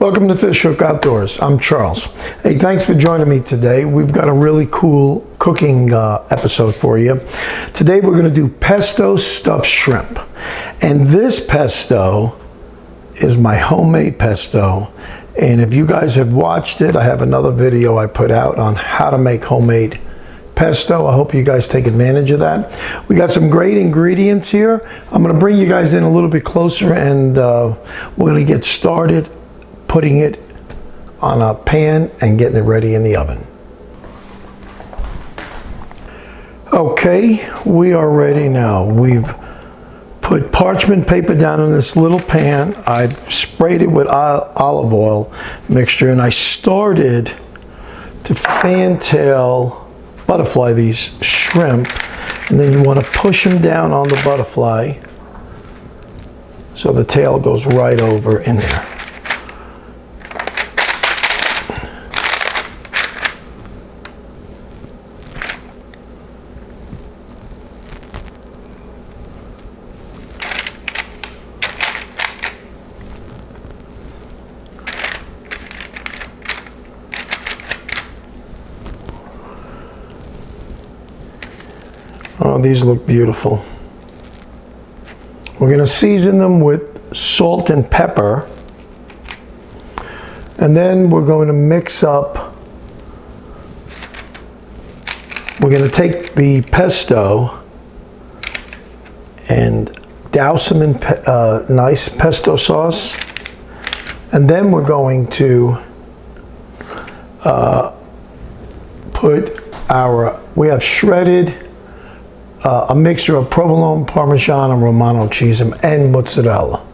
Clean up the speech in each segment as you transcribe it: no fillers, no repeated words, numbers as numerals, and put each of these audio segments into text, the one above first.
Welcome to Fish Hook Outdoors. I'm Charles. Hey, thanks for joining me today. We've got a really cool cooking episode for you. Today we're going to do pesto stuffed shrimp. And this pesto is my homemade pesto. And if you guys have watched it, I have another video I put out on how to make homemade pesto. I hope you guys take advantage of that. We got some great ingredients here. I'm going to bring you guys in a little bit closer and we're going to get started putting it on a pan and getting it ready in the oven. Okay, we are ready now. We've put parchment paper down in this little pan. I sprayed it with olive oil mixture and I started to fantail butterfly these shrimp, and then you want to push them down on the butterfly so the tail goes right over in there. Oh, these look beautiful. We're going to season them with salt and pepper. And then we're going to mix up. We're going to take the pesto and douse them in nice pesto sauce. And then we're going to we have shredded a mixture of provolone, Parmesan, and Romano cheese and mozzarella.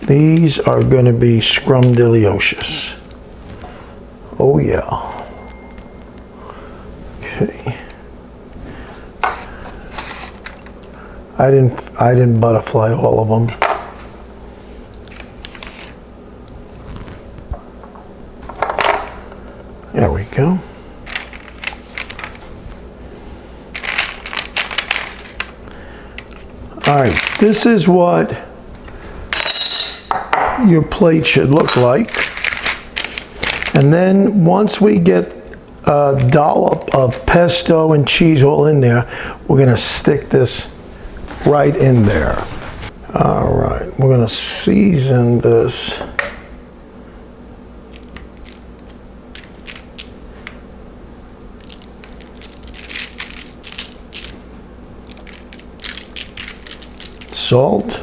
These are going to be scrumdiddlyocious. Oh yeah. Okay. I didn't butterfly all of them. There we go. All right, this is what your plate should look like. And then once we get a dollop of pesto and cheese all in there, we're gonna stick this right in there. All right, we're gonna season this. Salt,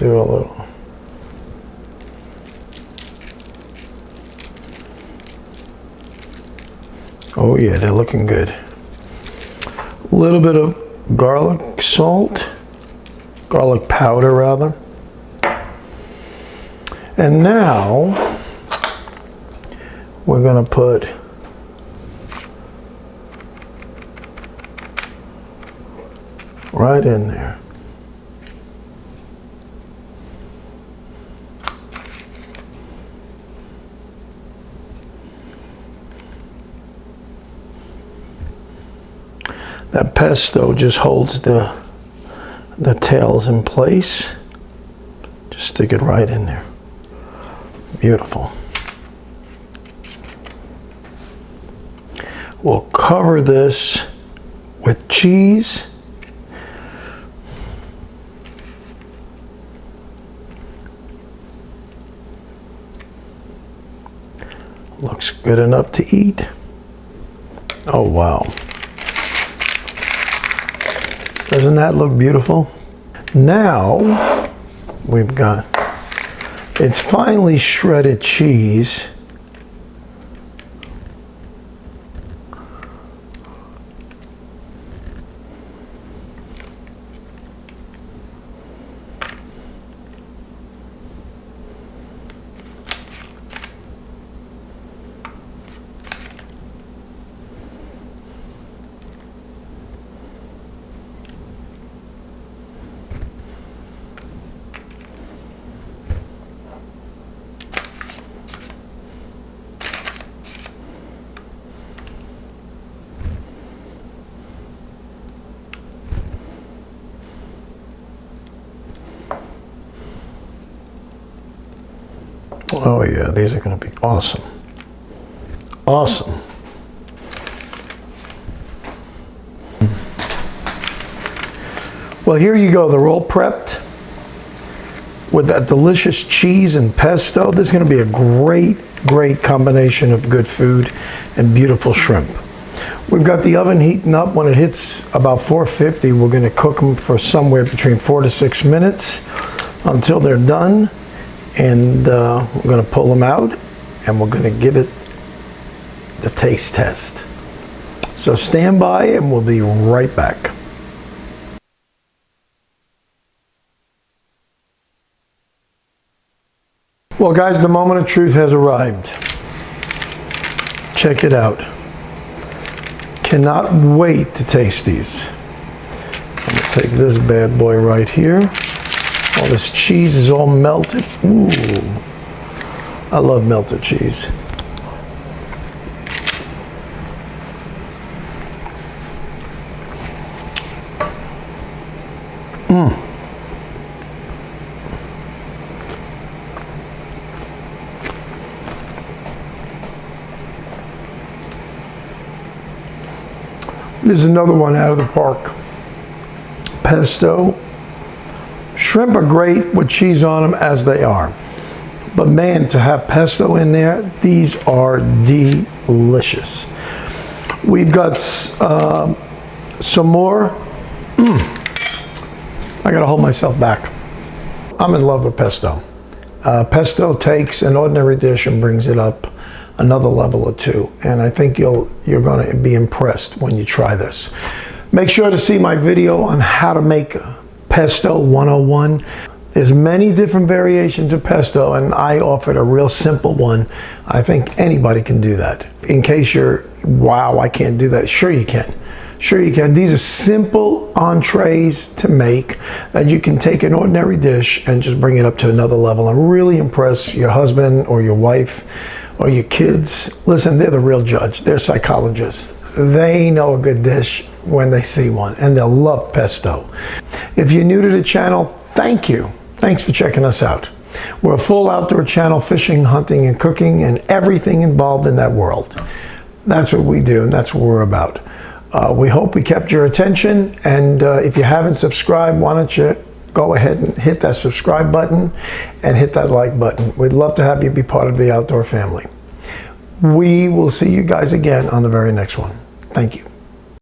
do a little. Oh yeah, they're looking good. A little bit of garlic salt, garlic powder rather. And now we're gonna put right in there. That pesto just holds the tails in place. Just stick it right in there. Beautiful. We'll cover this with cheese. Looks good enough to eat. Oh wow. Doesn't that look beautiful? Now we've got, it's finely shredded cheese. Oh yeah, these are going to be awesome. Awesome. Well, here you go. They're all prepped with that delicious cheese and pesto. This is going to be a great combination of good food and beautiful shrimp. We've got the oven heating up. When it hits about 450, we're going to cook them for somewhere between 4 to 6 minutes until they're done. And we're going to pull them out and we're going to give it the taste test. So stand by and we'll be right back. Well guys, the moment of truth has arrived. Check it out. Cannot wait to taste these. I'm going to take this bad boy right here. All this cheese is all melted. Ooh, I love melted cheese. This is another one out of the park. Pesto. Shrimp are great with cheese on them as they are. But man, to have pesto in there, these are delicious. We've got some more. I gotta hold myself back. I'm in love with pesto. Pesto takes an ordinary dish and brings it up another level or two, and I think you're going to be impressed when you try this. Make sure to see my video on how to make pesto 101. There's many different variations of pesto, and I offered a real simple one. I think anybody can do that. In case you're, wow, I can't do that. Sure you can. Sure you can. These are simple entrees to make that you can take an ordinary dish and just bring it up to another level and really impress your husband or your wife or your kids. Listen, they're the real judge. They're psychologists. They know a good dish when they see one, and they'll love pesto. If you're new to the channel, thank you. Thanks for checking us out. We're a full outdoor channel, fishing, hunting, and cooking, and everything involved in that world. That's what we do, and that's what we're about. We hope we kept your attention, and if you haven't subscribed, why don't you go ahead and hit that subscribe button and hit that like button. We'd love to have you be part of the outdoor family. We will see you guys again on the very next one. Thank you.